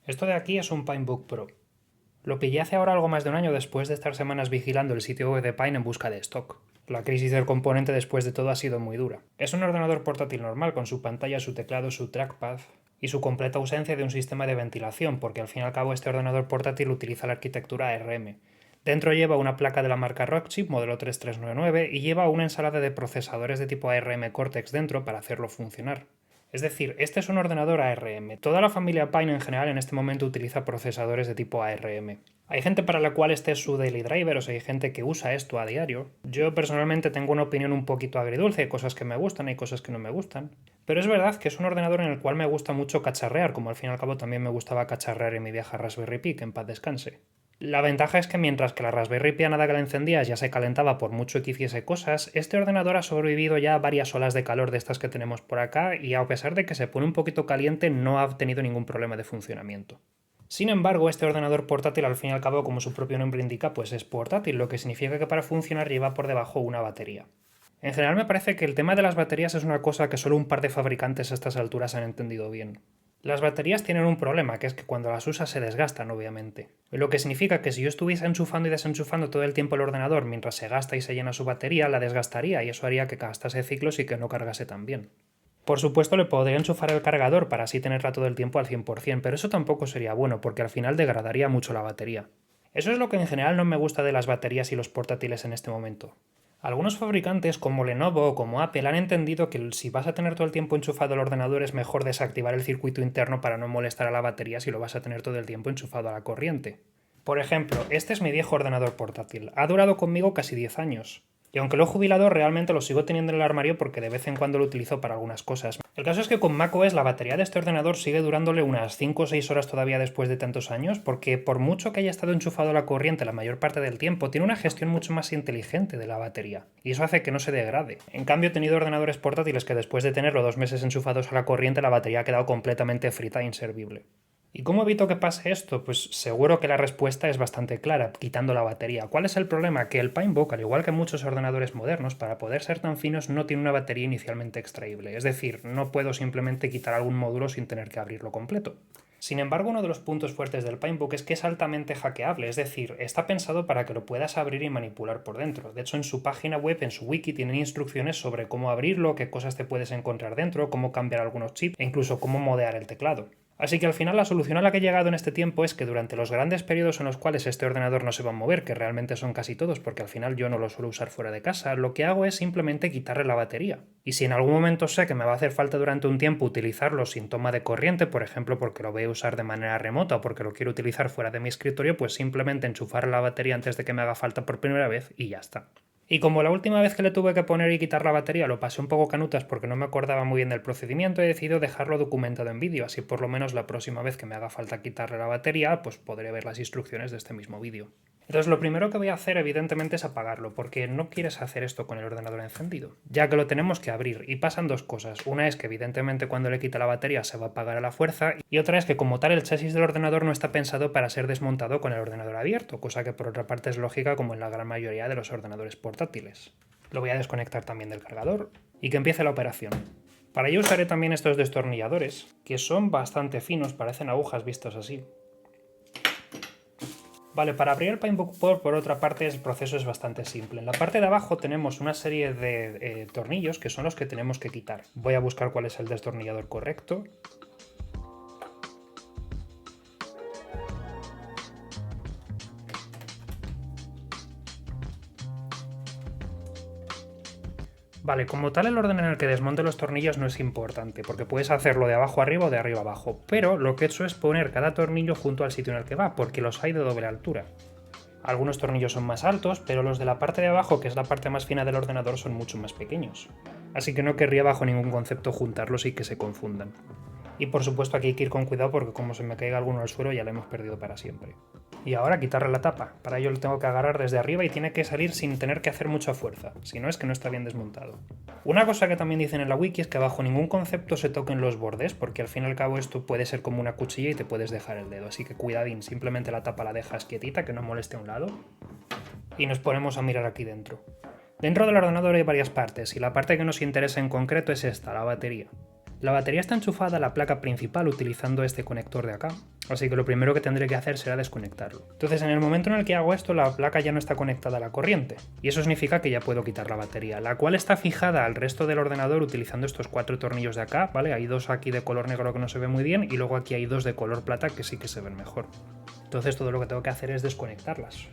Esto de aquí es un Pinebook Pro. Lo pillé hace ahora algo más de un año después de estar semanas vigilando el sitio web de Pine en busca de stock. La crisis del componente después de todo ha sido muy dura. Es un ordenador portátil normal con su pantalla, su teclado, su trackpad y su completa ausencia de un sistema de ventilación, porque al fin y al cabo este ordenador portátil utiliza la arquitectura ARM. Dentro lleva una placa de la marca Rockchip modelo 3399 y lleva una ensalada de procesadores de tipo ARM Cortex dentro para hacerlo funcionar. Es decir, este es un ordenador ARM. Toda la familia Pine en general en este momento utiliza procesadores de tipo ARM. Hay gente para la cual este es su daily driver, o sea, hay gente que usa esto a diario. Yo personalmente tengo una opinión un poquito agridulce, hay cosas que me gustan, hay cosas que no me gustan. Pero es verdad que es un ordenador en el cual me gusta mucho cacharrear, como al fin y al cabo también me gustaba cacharrear en mi vieja Raspberry Pi, que en paz descanse. La ventaja es que mientras que la Raspberry Pi a nada que la encendías ya se calentaba por mucho que hiciese cosas, este ordenador ha sobrevivido ya a varias olas de calor de estas que tenemos por acá y a pesar de que se pone un poquito caliente no ha tenido ningún problema de funcionamiento. Sin embargo, este ordenador portátil al fin y al cabo, como su propio nombre indica, pues es portátil, lo que significa que para funcionar lleva por debajo una batería. En general me parece que el tema de las baterías es una cosa que solo un par de fabricantes a estas alturas han entendido bien. Las baterías tienen un problema, que es que cuando las usas se desgastan, obviamente. Lo que significa que si yo estuviese enchufando y desenchufando todo el tiempo el ordenador mientras se gasta y se llena su batería, la desgastaría y eso haría que gastase ciclos y que no cargase tan bien. Por supuesto le podría enchufar el cargador para así tenerla todo el tiempo al 100%, pero eso tampoco sería bueno porque al final degradaría mucho la batería. Eso es lo que en general no me gusta de las baterías y los portátiles en este momento. Algunos fabricantes como Lenovo o como Apple han entendido que si vas a tener todo el tiempo enchufado el ordenador es mejor desactivar el circuito interno para no molestar a la batería si lo vas a tener todo el tiempo enchufado a la corriente. Por ejemplo, este es mi viejo ordenador portátil. Ha durado conmigo casi 10 años. Y aunque lo he jubilado, realmente lo sigo teniendo en el armario porque de vez en cuando lo utilizo para algunas cosas. El caso es que con macOS la batería de este ordenador sigue durándole unas 5 o 6 horas todavía después de tantos años, porque por mucho que haya estado enchufado a la corriente la mayor parte del tiempo, tiene una gestión mucho más inteligente de la batería. Y eso hace que no se degrade. En cambio, he tenido ordenadores portátiles que después de tenerlo 2 meses enchufados a la corriente, la batería ha quedado completamente frita e inservible. ¿Y cómo evito que pase esto? Pues seguro que la respuesta es bastante clara, quitando la batería. ¿Cuál es el problema? Que el Pinebook, al igual que muchos ordenadores modernos, para poder ser tan finos no tiene una batería inicialmente extraíble. Es decir, no puedo simplemente quitar algún módulo sin tener que abrirlo completo. Sin embargo, uno de los puntos fuertes del Pinebook es que es altamente hackeable, es decir, está pensado para que lo puedas abrir y manipular por dentro. De hecho, en su página web, en su wiki, tienen instrucciones sobre cómo abrirlo, qué cosas te puedes encontrar dentro, cómo cambiar algunos chips e incluso cómo modear el teclado. Así que al final la solución a la que he llegado en este tiempo es que durante los grandes periodos en los cuales este ordenador no se va a mover, que realmente son casi todos porque al final yo no lo suelo usar fuera de casa, lo que hago es simplemente quitarle la batería. Y si en algún momento sé que me va a hacer falta durante un tiempo utilizarlo sin toma de corriente, por ejemplo porque lo voy a usar de manera remota o porque lo quiero utilizar fuera de mi escritorio, pues simplemente enchufar la batería antes de que me haga falta por primera vez y ya está. Y como la última vez que le tuve que poner y quitar la batería lo pasé un poco canutas porque no me acordaba muy bien del procedimiento, he decidido dejarlo documentado en vídeo, así por lo menos la próxima vez que me haga falta quitarle la batería, pues podré ver las instrucciones de este mismo vídeo. Entonces lo primero que voy a hacer evidentemente es apagarlo, porque no quieres hacer esto con el ordenador encendido, ya que lo tenemos que abrir y pasan dos cosas. Una es que evidentemente cuando le quita la batería se va a apagar a la fuerza y otra es que como tal el chasis del ordenador no está pensado para ser desmontado con el ordenador abierto, cosa que por otra parte es lógica como en la gran mayoría de los ordenadores portátiles. Lo voy a desconectar también del cargador y que empiece la operación. Para ello usaré también estos destornilladores, que son bastante finos, parecen agujas vistos así. Vale, para abrir el Pinebook Pro, por otra parte, el proceso es bastante simple. En la parte de abajo tenemos una serie de tornillos que son los que tenemos que quitar. Voy a buscar cuál es el destornillador correcto. Vale, como tal el orden en el que desmonte los tornillos no es importante, porque puedes hacerlo de abajo arriba o de arriba abajo, pero lo que he hecho es poner cada tornillo junto al sitio en el que va, porque los hay de doble altura. Algunos tornillos son más altos, pero los de la parte de abajo, que es la parte más fina del ordenador, son mucho más pequeños. Así que no querría bajo ningún concepto juntarlos y que se confundan. Y por supuesto aquí hay que ir con cuidado porque como se me caiga alguno al suelo ya lo hemos perdido para siempre. Y ahora quitarle la tapa. Para ello lo tengo que agarrar desde arriba y tiene que salir sin tener que hacer mucha fuerza. Si no es que no está bien desmontado. Una cosa que también dicen en la wiki es que bajo ningún concepto se toquen los bordes porque al fin y al cabo esto puede ser como una cuchilla y te puedes dejar el dedo. Así que cuidadín, simplemente la tapa la dejas quietita que no moleste a un lado. Y nos ponemos a mirar aquí dentro. Dentro del ordenador hay varias partes y la parte que nos interesa en concreto es esta, la batería. La batería está enchufada a la placa principal utilizando este conector de acá, así que lo primero que tendré que hacer será desconectarlo. Entonces en el momento en el que hago esto, la placa ya no está conectada a la corriente, y eso significa que ya puedo quitar la batería, la cual está fijada al resto del ordenador utilizando estos 4 tornillos de acá, ¿vale? Hay 2 aquí de color negro que no se ve muy bien, y luego aquí hay 2 de color plata que sí que se ven mejor. Entonces todo lo que tengo que hacer es desconectarlas.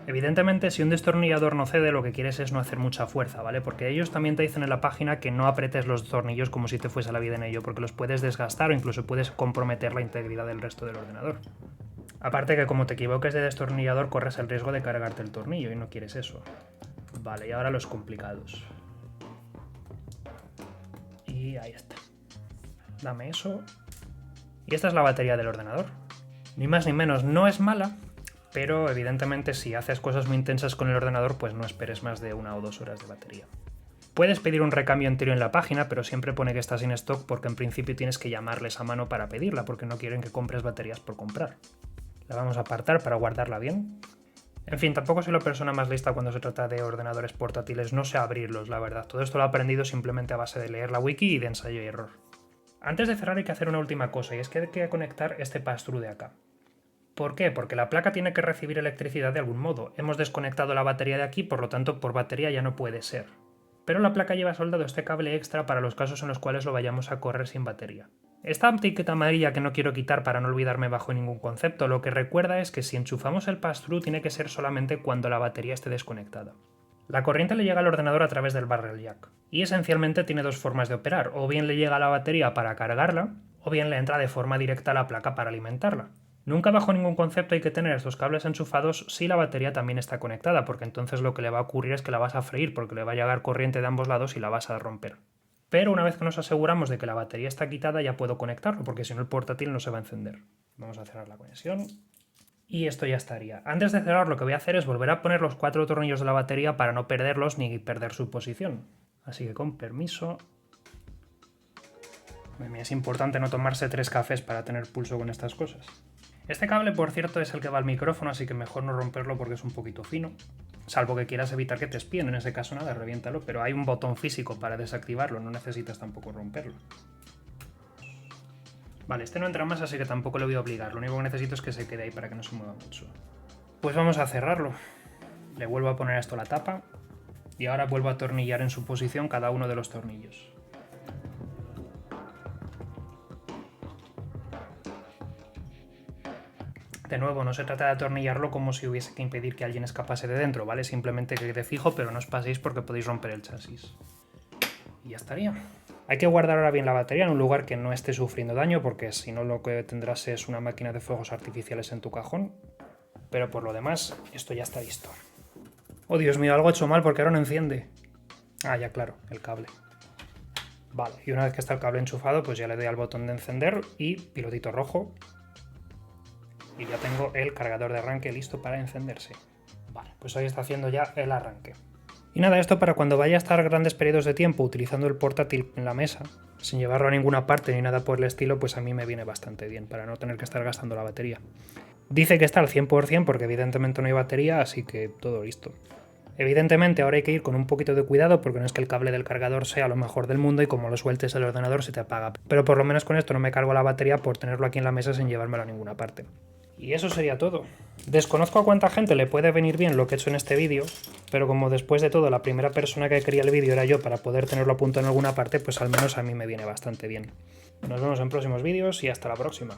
Evidentemente, si un destornillador no cede, lo que quieres es no hacer mucha fuerza, ¿vale? Porque ellos también te dicen en la página que no apretes los tornillos como si te fuese la vida en ello, porque los puedes desgastar o incluso puedes comprometer la integridad del resto del ordenador. Aparte que como te equivoques de destornillador, corres el riesgo de cargarte el tornillo y no quieres eso. Vale, y ahora los complicados. Y ahí está. Dame eso. Y esta es la batería del ordenador. Ni más ni menos, no es mala, pero evidentemente si haces cosas muy intensas con el ordenador, pues no esperes más de 1 o 2 horas de batería. Puedes pedir un recambio entero en la página, pero siempre pone que está sin stock porque en principio tienes que llamarles a mano para pedirla, porque no quieren que compres baterías por comprar. La vamos a apartar para guardarla bien. En fin, tampoco soy la persona más lista cuando se trata de ordenadores portátiles, no sé abrirlos, la verdad. Todo esto lo he aprendido simplemente a base de leer la wiki y de ensayo y error. Antes de cerrar hay que hacer una última cosa, y es que hay que conectar este pass-through de acá. ¿Por qué? Porque la placa tiene que recibir electricidad de algún modo. Hemos desconectado la batería de aquí, por lo tanto por batería ya no puede ser. Pero la placa lleva soldado este cable extra para los casos en los cuales lo vayamos a correr sin batería. Esta etiqueta amarilla que no quiero quitar para no olvidarme bajo ningún concepto, lo que recuerda es que si enchufamos el pass-through tiene que ser solamente cuando la batería esté desconectada. La corriente le llega al ordenador a través del barrel jack, y esencialmente tiene 2 formas de operar, o bien le llega a la batería para cargarla, o bien le entra de forma directa a la placa para alimentarla. Nunca bajo ningún concepto hay que tener estos cables enchufados si la batería también está conectada, porque entonces lo que le va a ocurrir es que la vas a freír, porque le va a llegar corriente de ambos lados y la vas a romper. Pero una vez que nos aseguramos de que la batería está quitada ya puedo conectarlo, porque si no el portátil no se va a encender. Vamos a cerrar la conexión. Y esto ya estaría. Antes de cerrar lo que voy a hacer es volver a poner los 4 tornillos de la batería para no perderlos ni perder su posición. Así que con permiso. Es importante no tomarse 3 cafés para tener pulso con estas cosas. Este cable, por cierto, es el que va al micrófono, así que mejor no romperlo porque es un poquito fino. Salvo que quieras evitar que te espíen, en ese caso nada, reviéntalo, pero hay un botón físico para desactivarlo, no necesitas tampoco romperlo. Vale, este no entra más, así que tampoco le voy a obligar, lo único que necesito es que se quede ahí para que no se mueva mucho. Pues vamos a cerrarlo. Le vuelvo a poner a esto la tapa y ahora vuelvo a atornillar en su posición cada uno de los tornillos. De nuevo, no se trata de atornillarlo como si hubiese que impedir que alguien escapase de dentro, ¿vale? Simplemente que quede fijo, pero no os paséis porque podéis romper el chasis. Y ya estaría. Hay que guardar ahora bien la batería en un lugar que no esté sufriendo daño, porque si no lo que tendrás es una máquina de fuegos artificiales en tu cajón. Pero por lo demás, esto ya está listo. Oh, Dios mío, algo he hecho mal porque ahora no enciende. Ah, ya claro, el cable. Vale, y una vez que está el cable enchufado, pues ya le doy al botón de encender y pilotito rojo. Y ya tengo el cargador de arranque listo para encenderse. Vale, pues ahí está haciendo ya el arranque. Y nada, esto para cuando vaya a estar grandes periodos de tiempo utilizando el portátil en la mesa, sin llevarlo a ninguna parte ni nada por el estilo, pues a mí me viene bastante bien, para no tener que estar gastando la batería. Dice que está al 100% porque evidentemente no hay batería, así que todo listo. Evidentemente ahora hay que ir con un poquito de cuidado porque no es que el cable del cargador sea lo mejor del mundo y como lo sueltes el ordenador se te apaga. Pero por lo menos con esto no me cargo la batería por tenerlo aquí en la mesa sin llevármelo a ninguna parte. Y eso sería todo. Desconozco a cuánta gente le puede venir bien lo que he hecho en este vídeo, pero como después de todo la primera persona que quería el vídeo era yo para poder tenerlo a punto en alguna parte, pues al menos a mí me viene bastante bien. Nos vemos en próximos vídeos y hasta la próxima.